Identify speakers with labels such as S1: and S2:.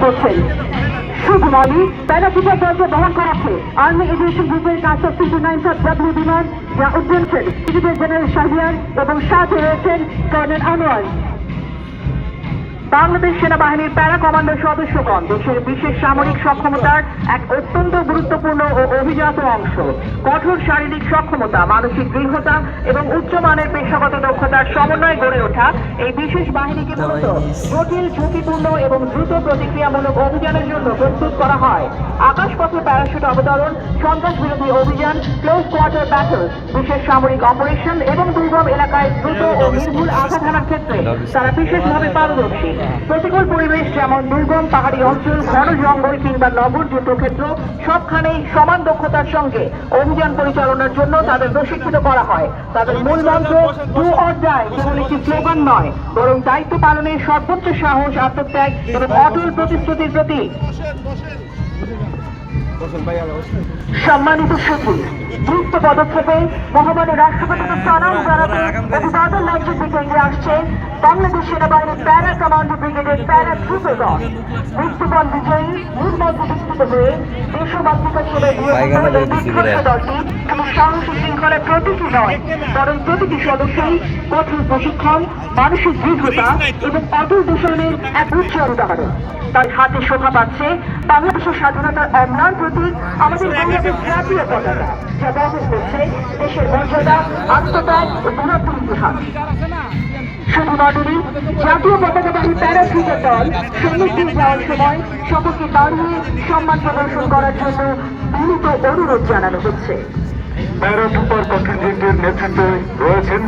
S1: করছেন শুভ মালিক প্যারাচুটার দলকে বহন করাচ্ছে আর্মি এভিয়েশন গ্রুপের কাজ ডাব্লিউ বিমান যা উদ্যানছেন ব্রিগেডিয়ার জেনারেল শাহরিয়ার এবং সাথে রয়েছেন কর্নেল আনোয়ার। বাংলাদেশ সেনাবাহিনীর প্যারা কমান্ডার সদস্যগণ দেশের বিশেষ সামরিক সক্ষমতার এক অত্যন্ত গুরুত্বপূর্ণ ও অভিজাত অংশ। কঠোর শারীরিক সক্ষমতা, মানসিক দৃঢ়তা এবং উচ্চমানের পেশাগত দক্ষতার সমন্বয়ে গড়ে ওঠা এই বিশেষ বাহিনীকে মূলত জটিল, ঝুঁকিপূর্ণ এবং দ্রুত প্রতিক্রিয়ামূলক অভিযানের জন্য প্রস্তুত করা হয়। আকাশপথে প্যারাশুট অবতরণ, সন্ত্রাস বিরোধী অভিযান, ক্লোজ কোয়ার্টার ব্যাটল, বিশেষ সামরিক অপারেশন এবং দুর্গম এলাকায় দ্রুত ও নির্ভুল আঘাত হানার ক্ষেত্রে তারা বিশেষভাবে পারদর্শী। প্রতিকূল পরিবেশ যেমন দুর্গম পাহাড়ি অঞ্চল, ঘন জঙ্গল কিংবা নগর যুদ্ধক্ষেত্র সবখানেই সমান দক্ষতার সঙ্গে অভিযান পরিচালনার জন্য তাদের প্রশিক্ষিত করা হয়। তাদের মূল মন্ত্র ডু অর ডাই কেবল একটি স্লোগান নয়, বরং দায়িত্ব পালনের সর্বোচ্চ সাহস, আত্মত্যাগ এবং অটল প্রতিশ্রুতির প্রতীক। সম্মানিত সচিব, দ্রুত পদক্ষেপে মহামান্য রাষ্ট্রপতিকে সালাম জানাতে অভিবাদন রাজ্যের দিকে এগিয়ে আসছে বাংলাদেশ সেনাবাহিনীর প্যারা কমান্ডো ব্রিগেডের প্যারা ট্রুপের দল। মৃত্যুবরণ বিজয়ী নির্মমভাবে বিস্তৃত হয়ে দেশমাতৃকা সেবায় নিয়োজিত এই বিধ্বস্ত দলটি কোনো সাহসী শৃঙ্খলার প্রতীকী নয়, বরং প্রতিটি সদস্যই কঠোর প্রশিক্ষণ, মানসিক দৃঢ়তা এবং অটল দূষণের এক উজ্জ্বল উদাহরণ। তার হাতে শোভা পাচ্ছে বাংলাদেশের স্বাধীনতার অম্লান প্রতীক আমাদের গৌরবের জাতীয় পতাকা, যা বহন করছে দেশের মর্যাদা, আত্মত্যাগ ও দূরত্বের ইতিহাস। শুধু নডুরি জাতীয় পতাকাবাহী প্যারাশুটের দল সৈনিকদের যাওয়ার সময় সকলকে দাঁড়িয়ে সম্মান প্রদর্শন করার জন্য বিনীত অনুরোধ জানানো হচ্ছে।
S2: প্যারাট্রুপার কন্টিনজেন্টের নেতৃত্বে রয়েছেন